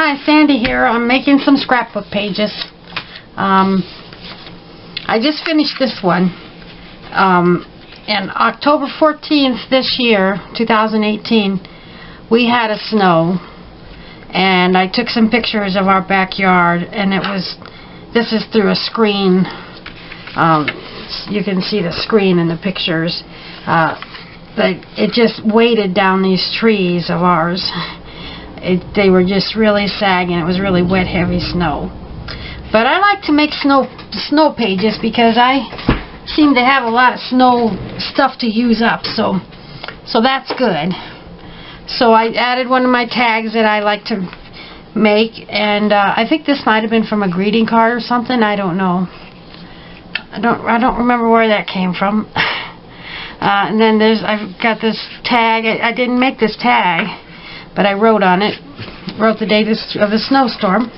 Hi, Sandy here. I'm making some scrapbook pages. I just finished this one. And October 14th this year, 2018, we had a snow. And I took some pictures of our backyard, and this is through a screen. You can see the screen in the pictures. But it just weighted down these trees of ours. They were just really sagging. It was really wet, heavy snow. But I like to make snow pages because I seem to have a lot of snow stuff to use up. So that's good. So I added one of my tags that I like to make, and I think this might have been from a greeting card or something. I don't know. I don't remember where that came from. And then I've got this tag. I didn't make this tag, but I wrote on it. Wrote the date of the snowstorm.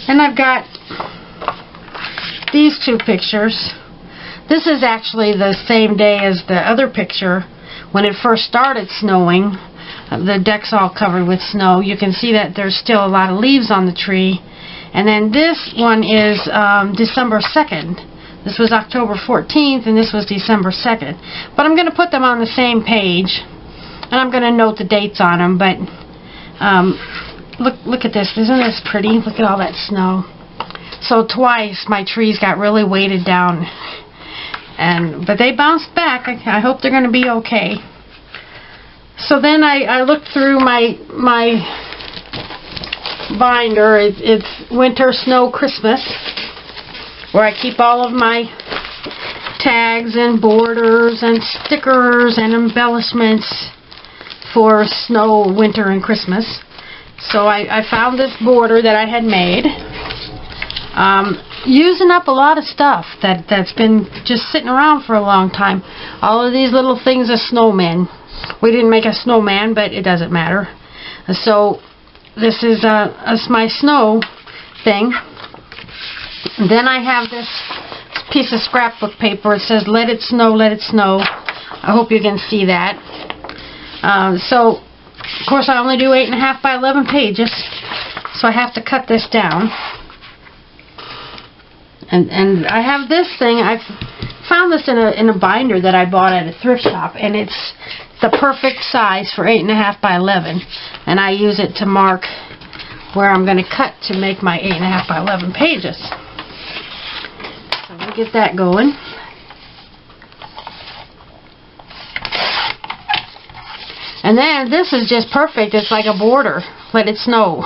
And I've got these two pictures. This is actually the same day as the other picture when it first started snowing. The deck's all covered with snow. You can see that there's still a lot of leaves on the tree. And then this one is December 2nd. This was October 14th, and this was December 2nd. But I'm going to put them on the same page, and I'm going to note the dates on them. But look at this. Isn't this pretty? Look at all that snow. So twice my trees got really weighted down, but they bounced back. I hope they're going to be okay. So then I looked through my binder. It's Winter Snow Christmas, where I keep all of my tags and borders and stickers and embellishments for snow, winter, and Christmas. So I found this border that I had made, using up a lot of stuff that's been just sitting around for a long time. All of these little things are snowmen. We didn't make a snowman, but it doesn't matter. So this is my snow thing. Then I have this piece of scrapbook paper. It says, "Let it snow, let it snow." I hope you can see that. So, of course, I only do 8.5 by 11 pages, so I have to cut this down. And I have this thing. I've found this in a binder that I bought at a thrift shop, and it's the perfect size for 8.5 by 11. And I use it to mark where I'm going to cut to make my 8.5 by 11 pages. So we'll get that going. And then this is just perfect. It's like a border. Let it snow.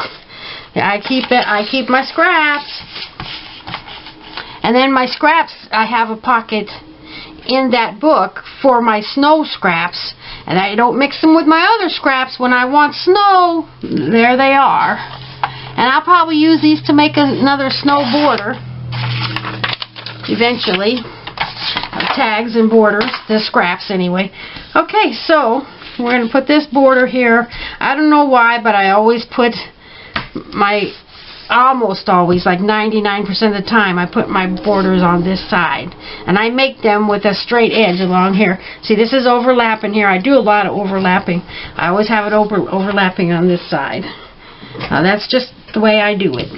I keep my scraps. And then my scraps, I have a pocket in that book for my snow scraps. And I don't mix them with my other scraps. When I want snow, there they are. And I'll probably use these to make another snow border eventually. Tags and borders, the scraps anyway. Okay, so we're going to put this border here. I don't know why, but I always put almost always, like 99% of the time, I put my borders on this side. And I make them with a straight edge along here. See, this is overlapping here. I do a lot of overlapping. I always have it overlapping on this side. That's just the way I do it.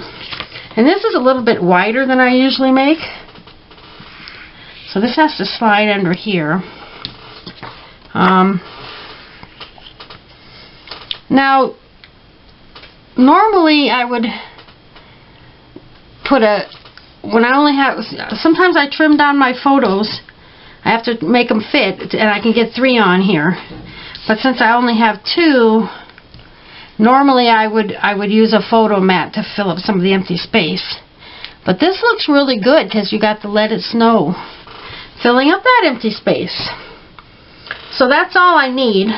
And this is a little bit wider than I usually make. So this has to slide under here. Now, normally I would put sometimes I trim down my photos. I have to make them fit, and I can get 3 on here. But since I only have 2, normally I would use a photo mat to fill up some of the empty space. But this looks really good because you got the Let It Snow filling up that empty space. So that's all I need.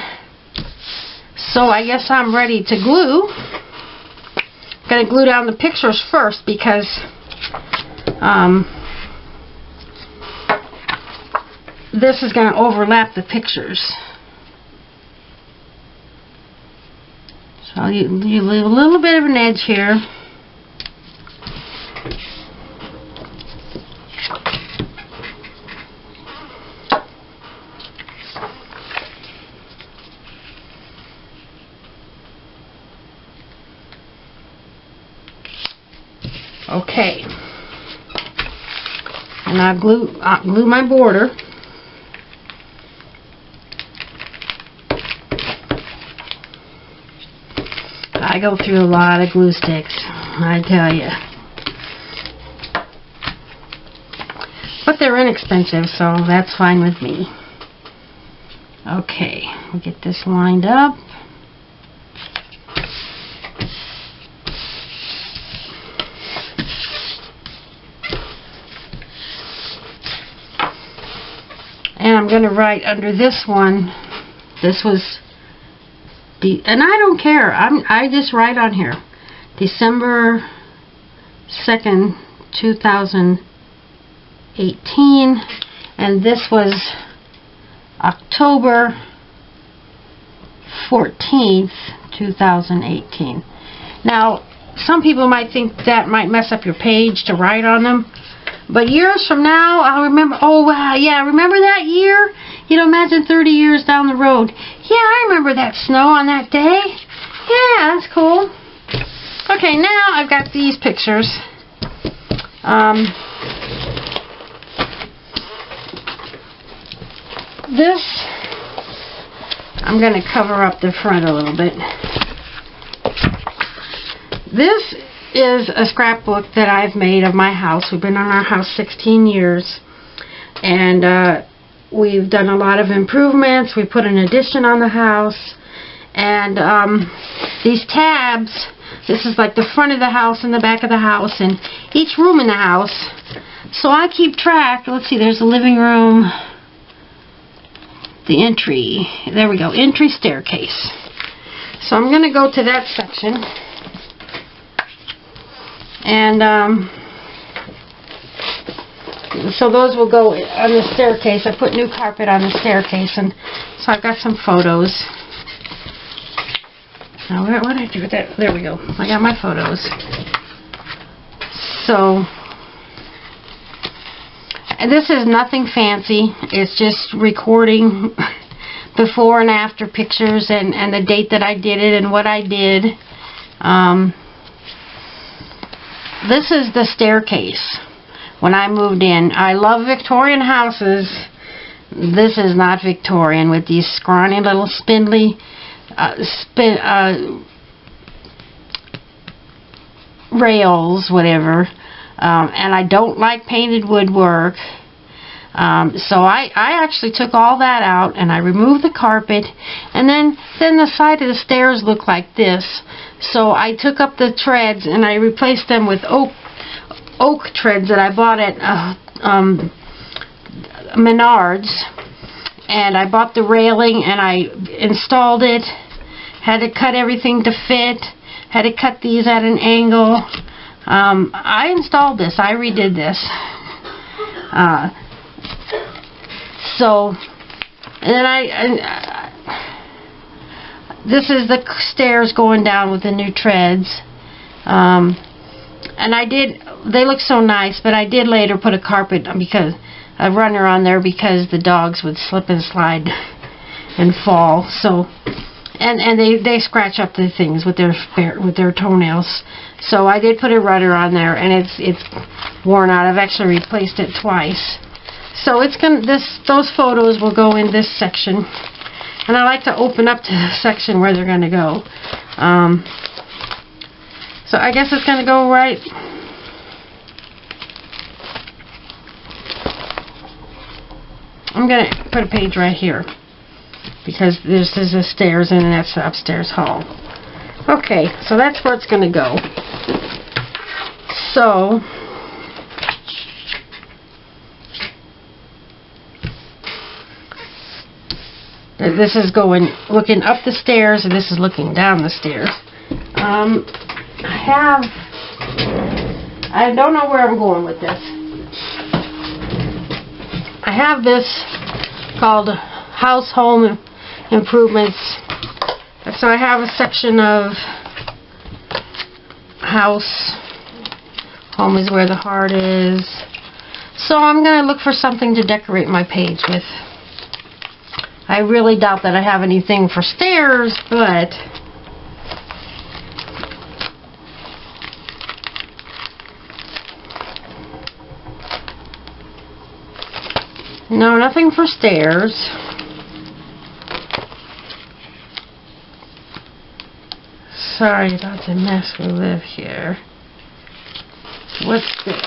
So I guess I'm ready to glue. I'm going to glue down the pictures first because this is going to overlap the pictures. So you leave a little bit of an edge here. Okay. And I'll glue my border. I go through a lot of glue sticks, I tell you. But they're inexpensive, so that's fine with me. Okay, we'll get this lined up. And I'm going to write under this one, this was, and I don't care, I just write on here, December 2nd, 2018, and this was October 14th, 2018. Now, some people might think that might mess up your page to write on them, but years from now, I'll remember, oh wow, yeah, remember that year? You know, imagine 30 years down the road. Yeah, I remember that snow on that day. Yeah, that's cool. Okay, now I've got these pictures. This, I'm going to cover up the front a little bit. This is a scrapbook that I've made of my house. We've been on our house 16 years. And we've done a lot of improvements. We put an addition on the house. And these tabs, this is like the front of the house and the back of the house and each room in the house. So I keep track. Let's see, there's the living room. The entry. There we go. Entry staircase. So I'm going to go to that section. And so those will go on the staircase. I put new carpet on the staircase, and so I've got some photos. Now, what did I do with that? There we go. I got my photos. So, and this is nothing fancy. It's just recording before and after pictures and the date that I did it and what I did. This is the staircase when I moved in. I love Victorian houses. This is not Victorian with these scrawny little spindly rails, whatever. And I don't like painted woodwork. So I actually took all that out and I removed the carpet, and then the side of the stairs look like this. So I took up the treads and I replaced them with oak treads that I bought at Menards. And I bought the railing and I installed it. Had to cut everything to fit. Had to cut these at an angle. I installed this. I redid this. So, and then this is the stairs going down with the new treads. And they look so nice, but I did later put a carpet, because a runner on there, because the dogs would slip and slide and fall. So, and they scratch up the things with their toenails. So I did put a runner on there, and it's worn out. I've actually replaced it twice. So those photos will go in this section, and I like to open up to the section where they're going to go. So I guess it's going to go right. I'm going to put a page right here, because this is the stairs and that's the upstairs hall. Okay, so that's where it's going to go. So this is looking up the stairs, and this is looking down the stairs. I don't know where I'm going with this. I have this called House Home Improvements. So I have a section of house. Home is where the heart is. So I'm going to look for something to decorate my page with. I really doubt that I have anything for stairs, but No, nothing for stairs. Sorry about the mess we live here. What's this?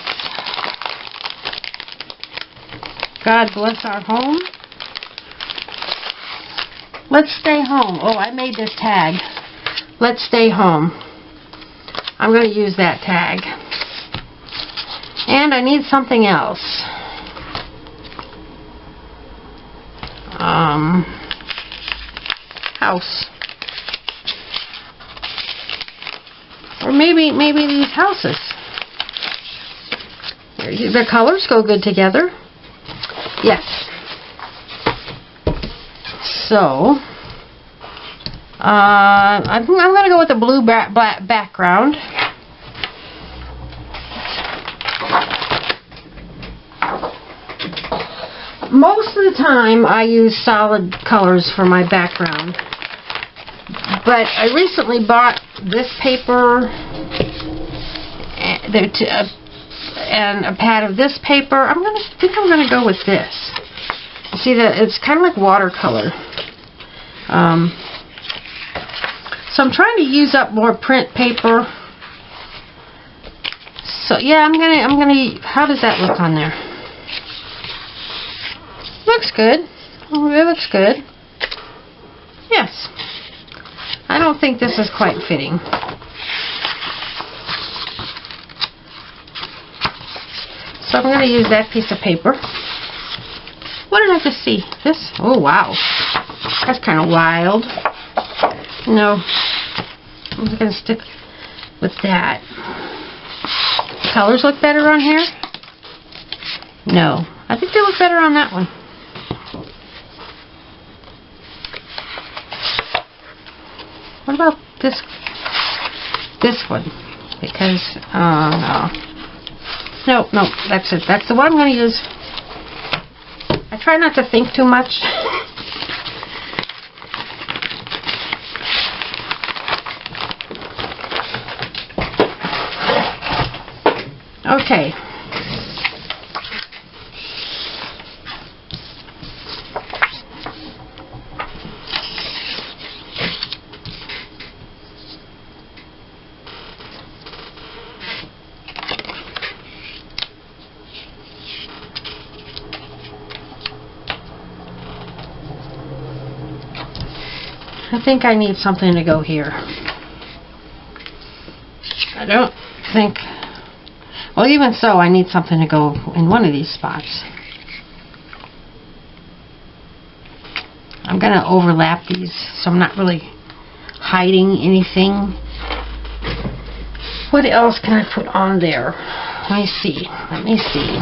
God bless our home. Let's stay home. Oh, I made this tag. Let's stay home. I'm going to use that tag. And I need something else. House. Or maybe these houses. The colors go good together. Yes. So, I'm going to go with a blue background. Most of the time I use solid colors for my background. But I recently bought this paper and a pad of this paper. I think I'm going to go with this. See that it's kind of like watercolor. So I'm trying to use up more print paper. So yeah, I'm gonna. How does that look on there? Looks good. Oh, it looks good. Yes. I don't think this is quite fitting. So I'm going to use that piece of paper. What did I just see? This? Oh, wow. That's kind of wild. No. I'm just going to stick with that. Colors look better on here? No. I think they look better on that one. What about this one? Because, no. No, that's it. That's the one I'm going to use. I try not to think too much. Okay. I think I need something to go here. I don't think... Well, even so, I need something to go in one of these spots. I'm going to overlap these, so I'm not really hiding anything. What else can I put on there? Let me see. Let me see.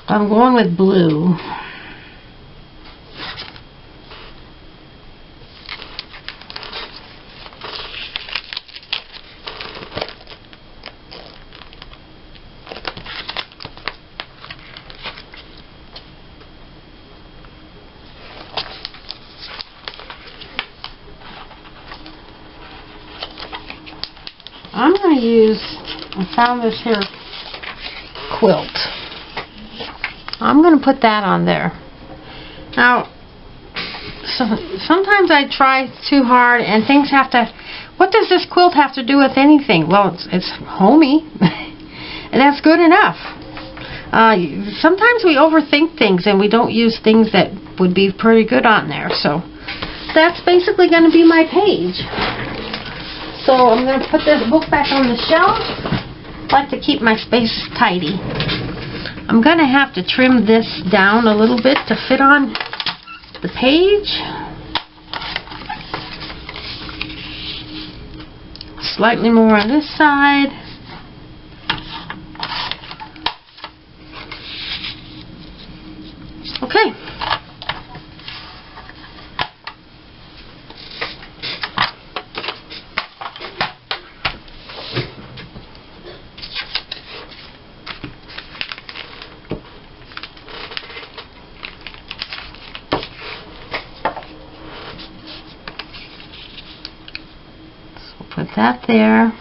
I'm going with blue. I'm going to use, I found this here quilt. I'm going to put that on there. Now, sometimes I try too hard and things have to... What does this quilt have to do with anything? Well, it's homey. And that's good enough. Sometimes we overthink things and we don't use things that would be pretty good on there. So, that's basically going to be my page. So, I'm going to put this book back on the shelf. I like to keep my space tidy. I'm going to have to trim this down a little bit to fit on the page. Slightly more on this side. Okay. that there.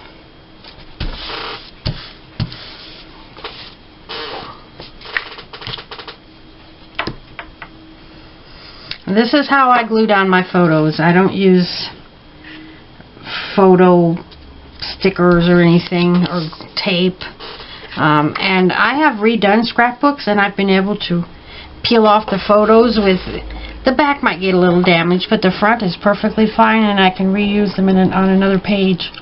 This is how I glue down my photos. I don't use photo stickers or anything, or tape. And I have redone scrapbooks, and I've been able to peel off the photos with... The back might get a little damaged, but the front is perfectly fine, and I can reuse them on another page.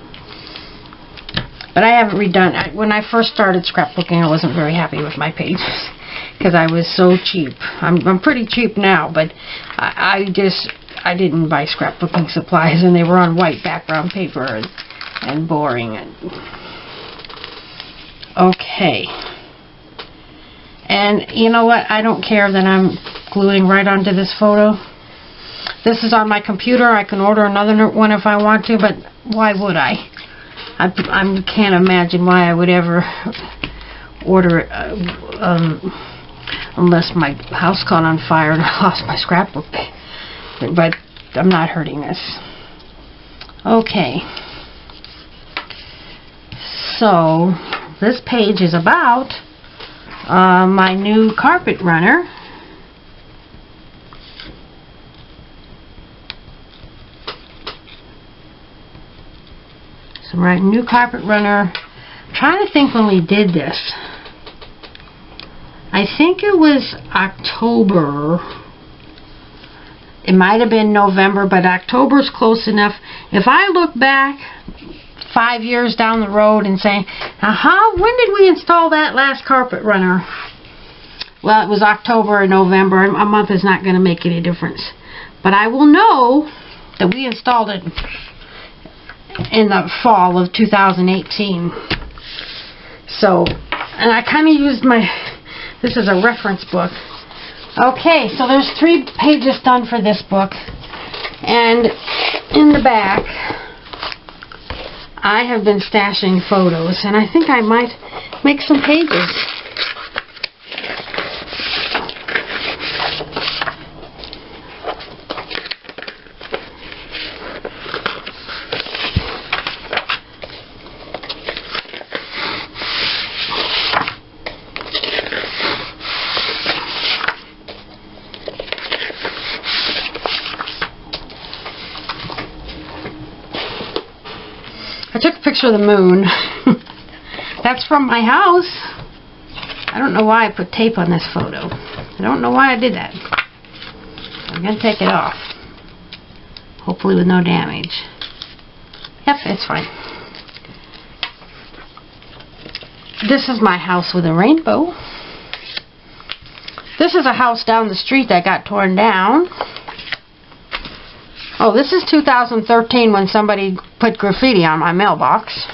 But I haven't redone... When I first started scrapbooking, I wasn't very happy with my pages, because I was so cheap. I'm pretty cheap now, but I didn't buy scrapbooking supplies, and they were on white background paper and boring. Okay. And you know what? I don't care that I'm gluing right onto this photo. This is on my computer. I can order another one if I want to, but why would I? I can't imagine why I would ever order it unless my house caught on fire and I lost my scrapbook. But I'm not hurting this. Okay. So this page is about my new carpet runner. So I'm writing new carpet runner. I'm trying to think when we did this. I think it was October. It might have been November, but October's close enough. If I look back 5 years down the road and say, when did we install that last carpet runner? Well, it was October or November. A month is not going to make any difference. But I will know that we installed it in the fall of 2018. So, and I kind of used this is a reference book. Okay, so there's 3 pages done for this book. And in the back, I have been stashing photos, and I think I might make some pages. I took a picture of the moon. That's from my house. I don't know why I put tape on this photo. I don't know why I did that. I'm going to take it off. Hopefully with no damage. Yep, it's fine. This is my house with a rainbow. This is a house down the street that got torn down. Oh, this is 2013 when somebody put graffiti on my mailbox.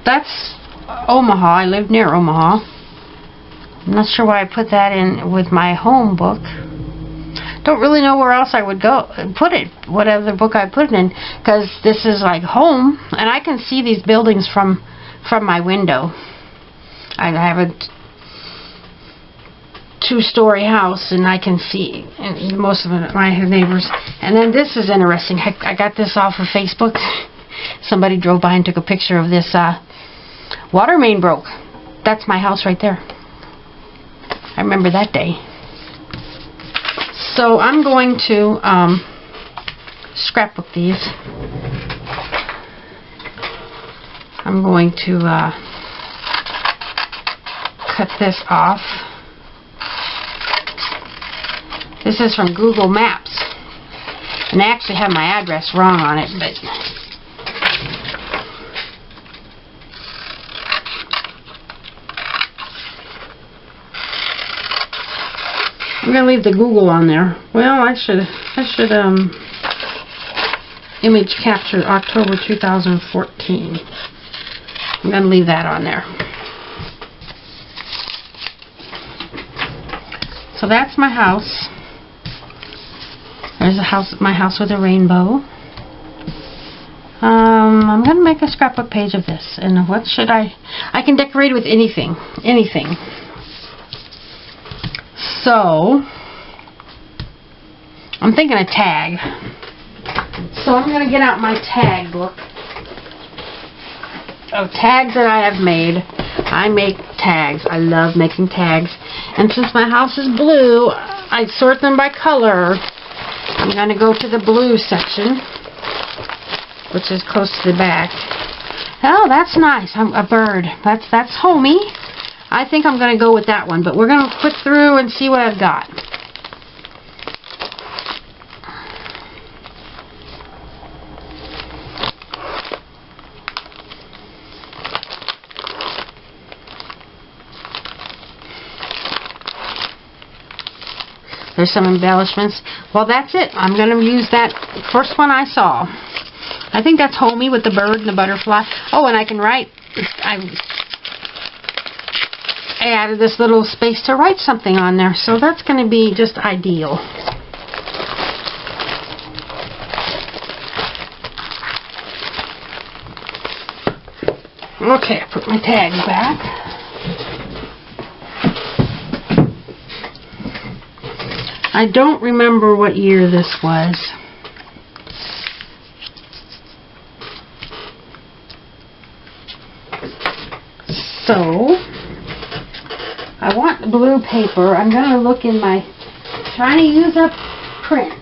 That's Omaha. I live near Omaha. I'm not sure why I put that in with my home book. Don't really know where else I would go put it, what other book I put it in, because this is like home, and I can see these buildings from my window. I have a 2-story house, and I can see most of my neighbors. And then this is interesting. I got this off of Facebook. Somebody drove by and took a picture of this water main broke. That's my house right there. I remember that day. So I'm going to scrapbook these. I'm going to cut this off. This is from Google Maps, and they actually have my address wrong on it, but I'm going to leave the Google on there. Well, I should image capture October 2014. I'm going to leave that on there. So that's my house. There's my house with a rainbow. I'm going to make a scrapbook page of this. And what should I can decorate with anything. So, I'm thinking a tag. So I'm going to get out my tag book of tags that I have made. I make tags. I love making tags. And since my house is blue, I sort them by color. I'm going to go to the blue section, which is close to the back. Oh, that's nice. A bird. That's homey. I think I'm going to go with that one, but we're going to flip through and see what I've got. There's some embellishments. Well, that's it. I'm going to use that first one I saw. I think that's homey with the bird and the butterfly. Oh, and I can write. I added this little space to write something on there, so that's going to be just ideal. Okay, I put my tags back. I don't remember what year this was. So, I want the blue paper. I'm going to look in my, trying to use up prints.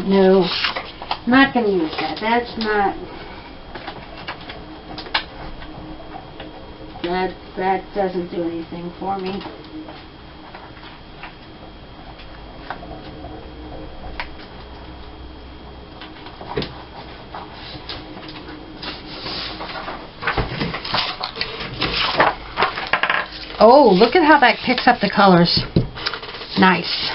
No. I'm not going to use that. That's not... That doesn't do anything for me. Oh, look at how that picks up the colors. Nice.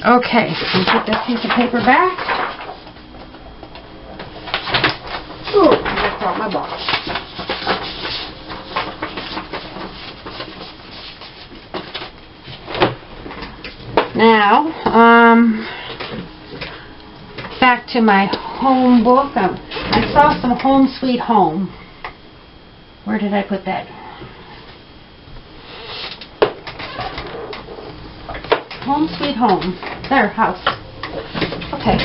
Okay, I'll put that piece of paper back. Oh, I left out my box. Now, back to my home book. I saw some Home Sweet Home. Where did I put that? Home Sweet Home. There, house. Okay.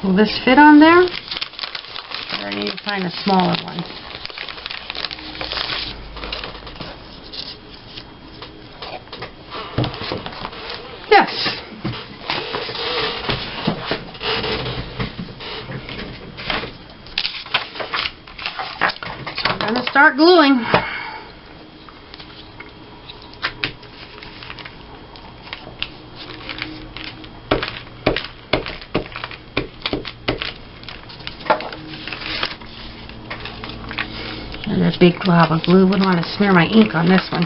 Will this fit on there? Or I need to find a smaller one. Yes. Start gluing. And a big glob of glue. Wouldn't want to smear my ink on this one.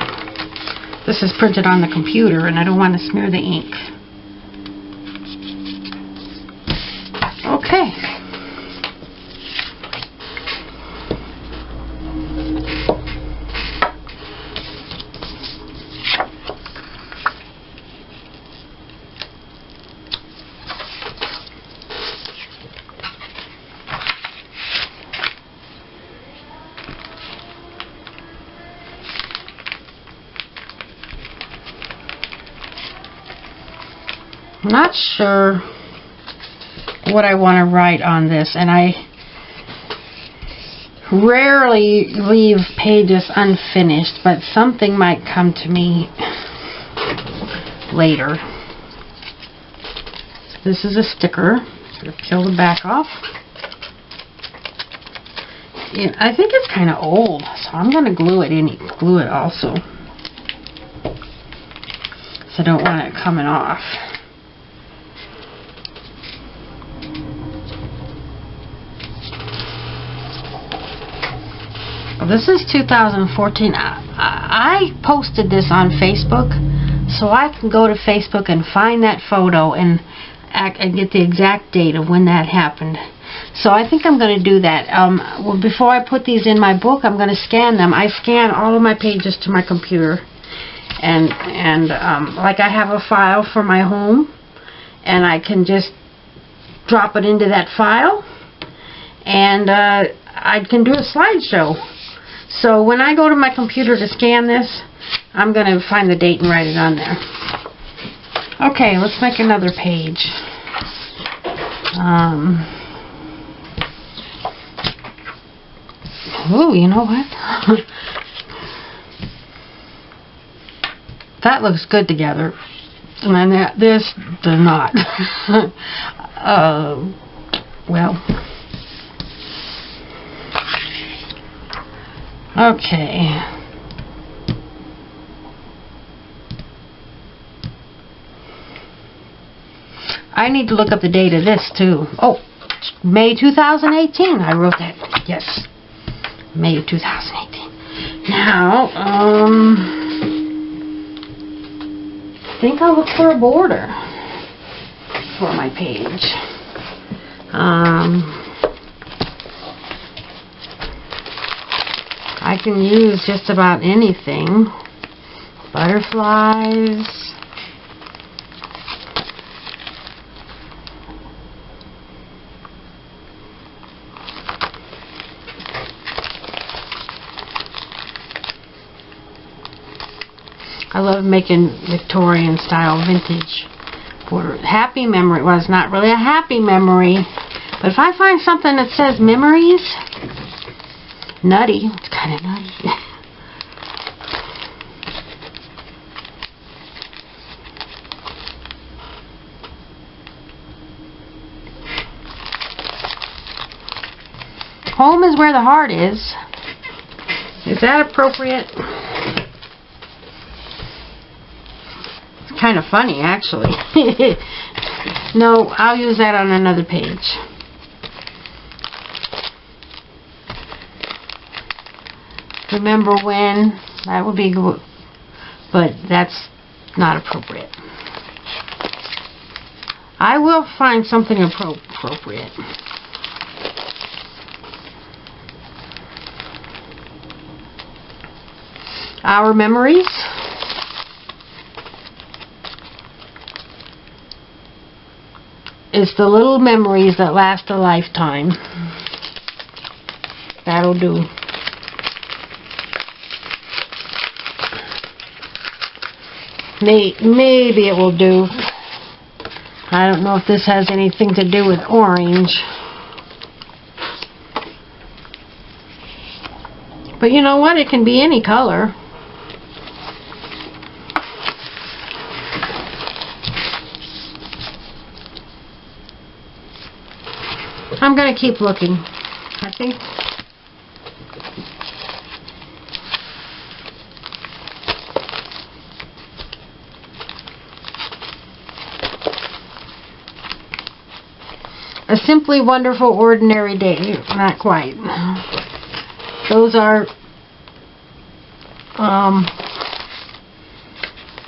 This is printed on the computer and I don't want to smear the ink. Okay. I'm not sure what I want to write on this, and I rarely leave pages unfinished, but something might come to me later. This is a sticker. I'm going to peel the back off. I think it's kind of old, so I'm going to glue it also. So I don't want it coming off. This is 2014. I posted this on Facebook, so I can go to Facebook and find that photo, and and get the exact date of when that happened. So I think I'm going to do that. Well, before I put these in my book, I'm going to scan them. I scan all of my pages to my computer. And like I have a file for my home, and I can just drop it into that file, and I can do a slideshow. So when I go to my computer to scan this, I'm going to find the date and write it on there. Okay, let's make another page. Oh, you know what? That looks good together. And then this does not. Well. Okay. I need to look up the date of this too. Oh, May 2018. I wrote that. Yes. May 2018. Now, I think I'll look for a border for my page. I can use just about anything. Butterflies. I love making Victorian style vintage border. Happy memory. Well, it's not really a happy memory, but if I find something that says memories, nutty. It's kind of nutty. Home is where the heart is. Is that appropriate? It's kind of funny, actually. No, I'll use that on another page. Remember when? That would be good, but that's not appropriate. I will find something appropriate. Our memories. It's the little memories that last a lifetime. That'll do. Maybe it will do. I don't know if this has anything to do with orange. But you know what? It can be any color. I'm going to keep looking. I think a simply wonderful ordinary day. Not quite. Those are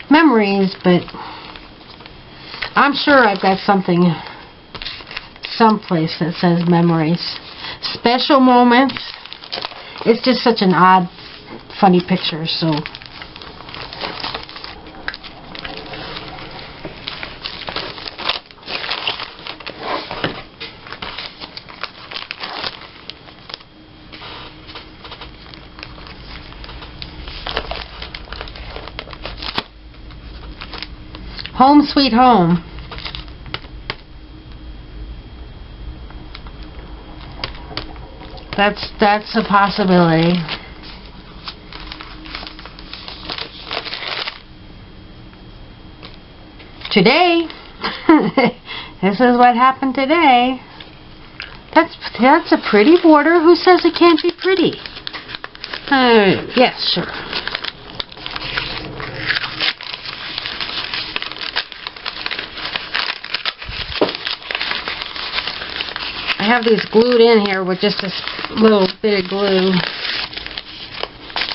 memories, but I'm sure I've got something someplace that says memories. Special moments. It's just such an odd, funny picture, so. Home sweet home. That's a possibility. Today, this is what happened today. That's a pretty border. Who says it can't be pretty? Yes, sure. I have these glued in here with just this little bit of glue.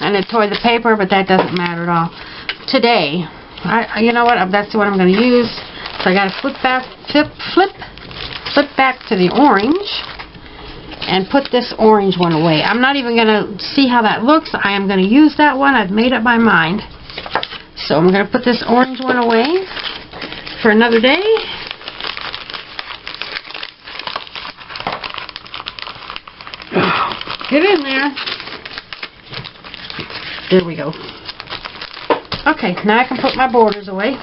And I tore the paper, but that doesn't matter at all. Today, you know what? That's what I'm going to use. So I got to flip back to the orange and put this orange one away. I'm not even going to see how that looks. I am going to use that one. I've made up my mind. So I'm going to put this orange one away for another day. Get in there. There we go. Okay, now I can put my borders away.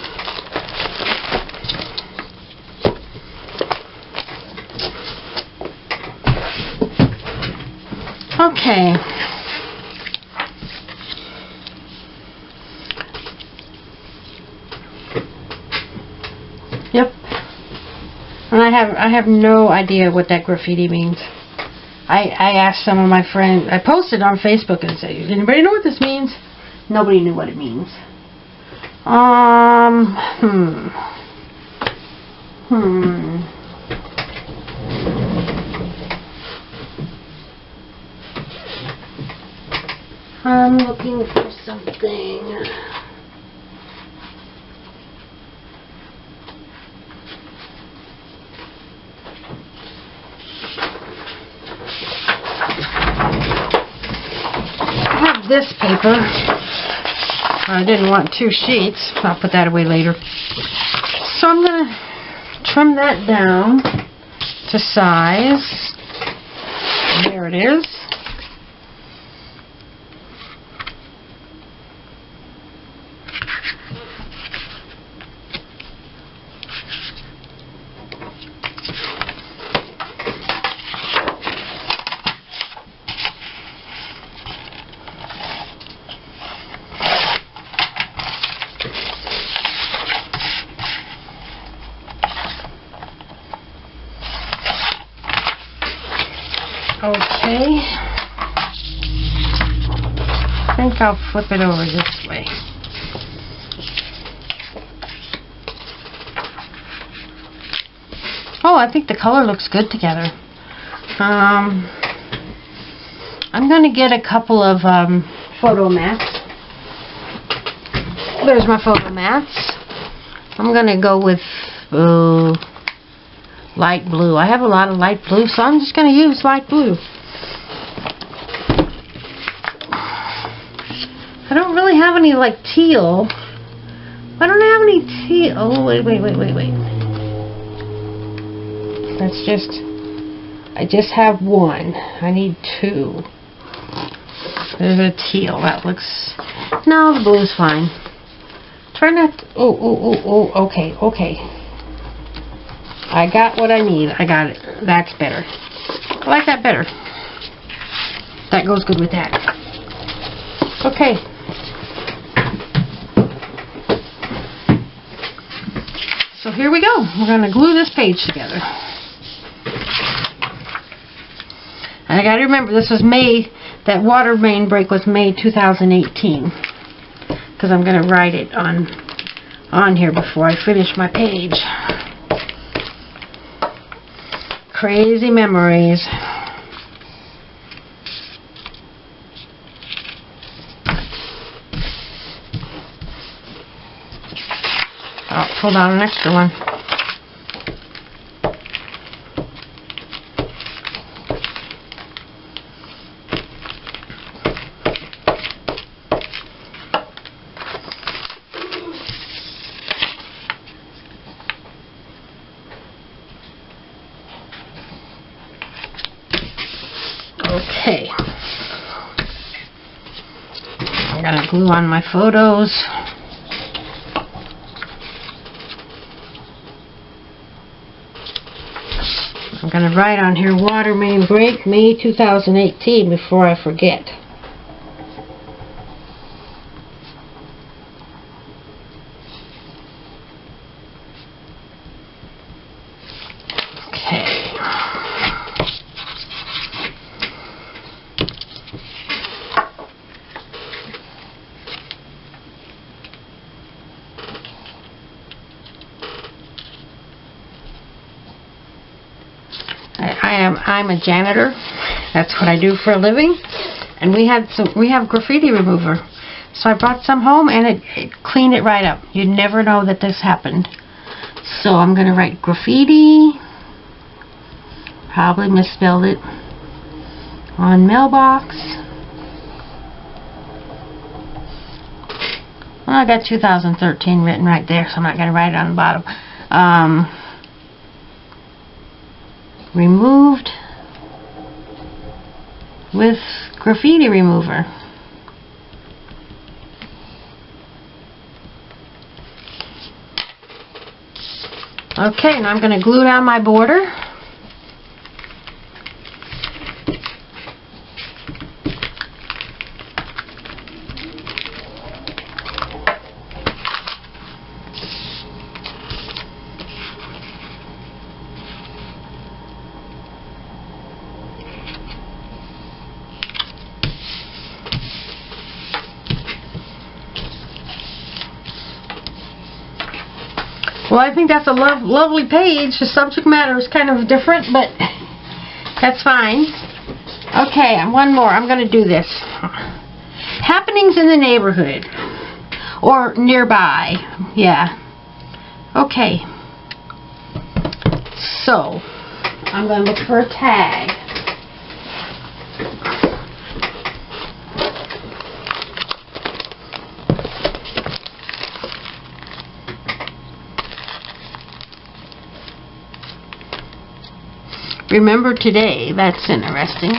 Okay. Yep. And I have no idea what that graffiti means. I asked some of my friends, I posted on Facebook and said, does anybody know what this means? Nobody knew what it means. I'm looking for something. I have this paper. I didn't want 2 sheets. I'll put that away later. So I'm going to trim that down to size. There it is. Okay, I think I'll flip it over this way. Oh, I think the color looks good together. I'm going to get a couple of photo mats. There's my photo mats. I'm going to go with light blue. I have a lot of light blue, so I'm just going to use light blue. I don't really have any like teal. I don't have any teal. Oh, wait. That's just, I just have one. I need 2. There's a teal. That looks, no, the blue's fine. Try not to, okay. I got what I need. I got it. That's better. I like that better. That goes good with that. Okay. So here we go. We're going to glue this page together. And I got to remember, this was May, that water main break was May 2018. Because I'm going to write it on here before I finish my page. Crazy memories. I'll pull out an extra one. Okay, I'm going to glue on my photos. I'm going to write on here, water main break, May 2018, before I forget. I'm a janitor. That's what I do for a living. And we have graffiti remover. So I brought some home and it cleaned it right up. You'd never know that this happened. So I'm going to write graffiti. Probably misspelled it. On mailbox. Well, I got 2013 written right there, so I'm not going to write it on the bottom. Removed with graffiti remover. Okay, now I'm going to glue down my border. Well, I think that's a lovely page. The subject matter is kind of different, but that's fine. Okay, one more. I'm going to do this. Happenings in the neighborhood. Or nearby. Yeah. Okay. So, I'm going to look for a tag. Remember today, that's interesting.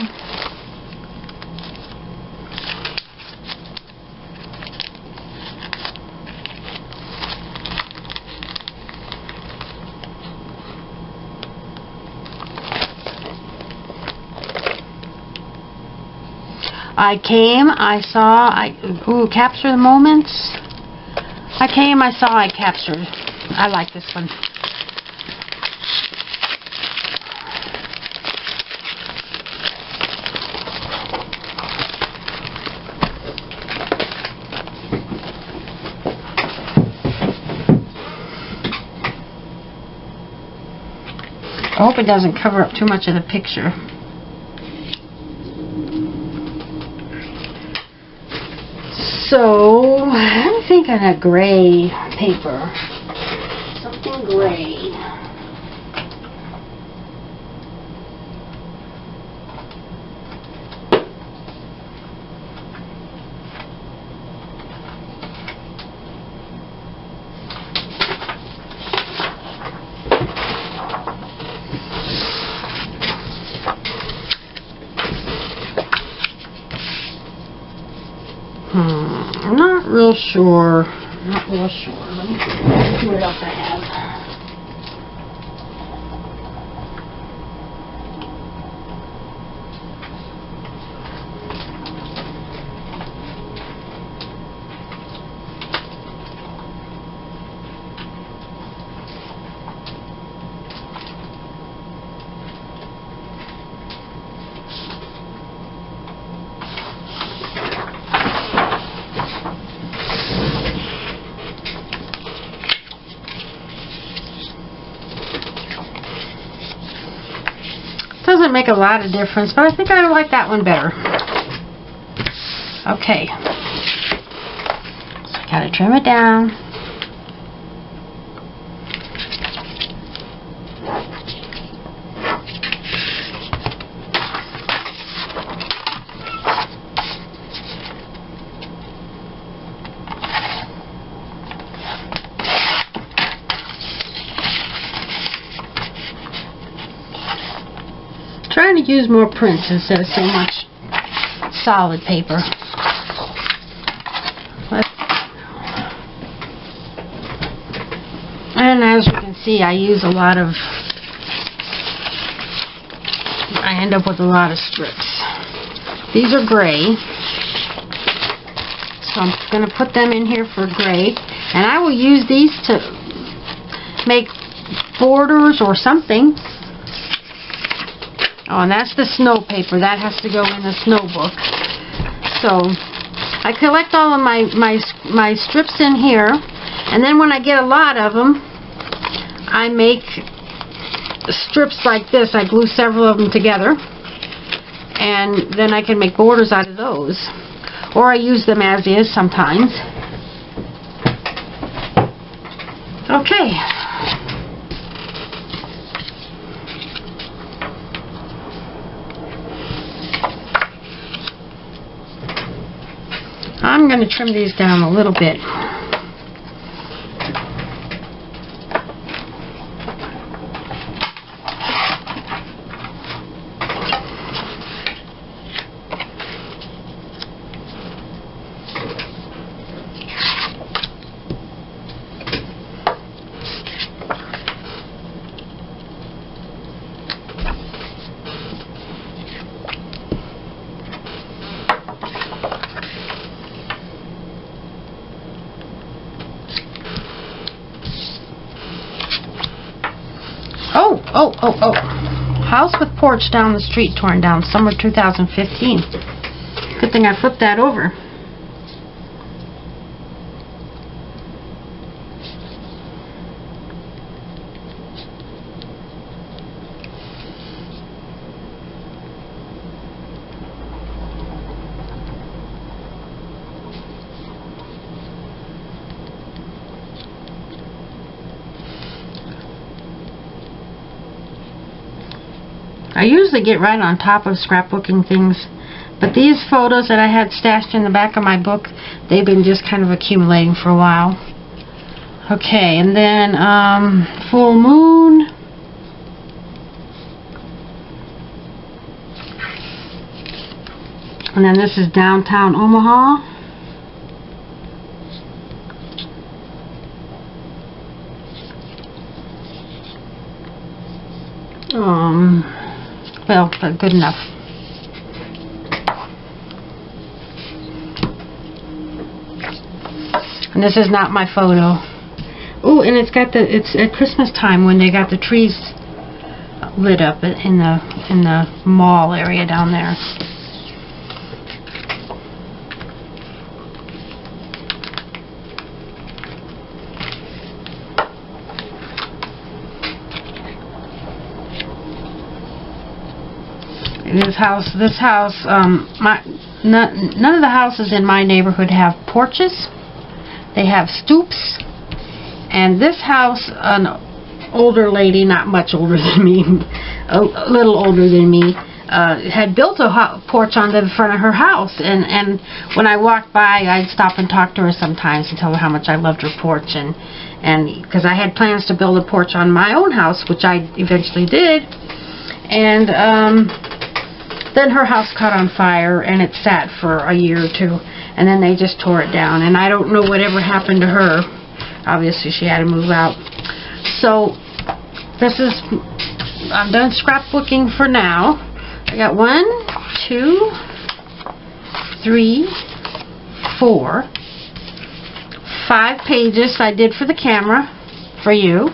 I came, I saw, capture the moments. I came, I saw, I captured. I like this one. I hope it doesn't cover up too much of the picture. So, I'm thinking a gray paper. Something gray. I'm not real sure. Not real sure. Let me see what else I have. Doesn't make a lot of difference, but I think I like that one better. Okay. So I gotta trim it down. Trying to use more prints instead of so much solid paper. And as you can see, I use a lot of, I end up with a lot of strips. These are gray, so I'm going to put them in here for gray, and I will use these to make borders or something. Oh, and that's the snow paper. That has to go in the snow book. So, I collect all of my strips in here, and then when I get a lot of them, I make strips like this. I glue several of them together, and then I can make borders out of those. Or I use them as is sometimes. Okay. to trim these down a little bit. Oh. House with porch down the street torn down, summer 2015. Good thing I flipped that over. I usually get right on top of scrapbooking things, but these photos that I had stashed in the back of my book, they've been just kind of accumulating for a while. Okay, and then full moon. And then this is downtown Omaha. Well, but good enough. And this is not my photo. Oh, and it's at Christmas time when they got the trees lit up in the mall area down there. This house, none of the houses in my neighborhood have porches. They have stoops. And this house, an older lady, not much older than me, a little older than me, had built a porch on the front of her house. And when I walked by, I'd stop and talk to her sometimes and tell her how much I loved her porch. And because I had plans to build a porch on my own house, which I eventually did. And then her house caught on fire, and it sat for a year or two, and then they just tore it down, and I don't know whatever happened to her. Obviously she had to move out. So I'm done scrapbooking for now. I got 1, 2, 3, 4, 5 pages I did for the camera for you.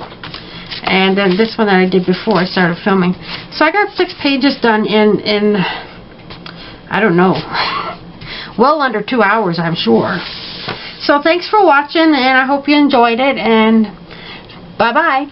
And then this one that I did before I started filming. So I got 6 pages done in I don't know, well under 2 hours, I'm sure. So thanks for watching, and I hope you enjoyed it, and bye-bye.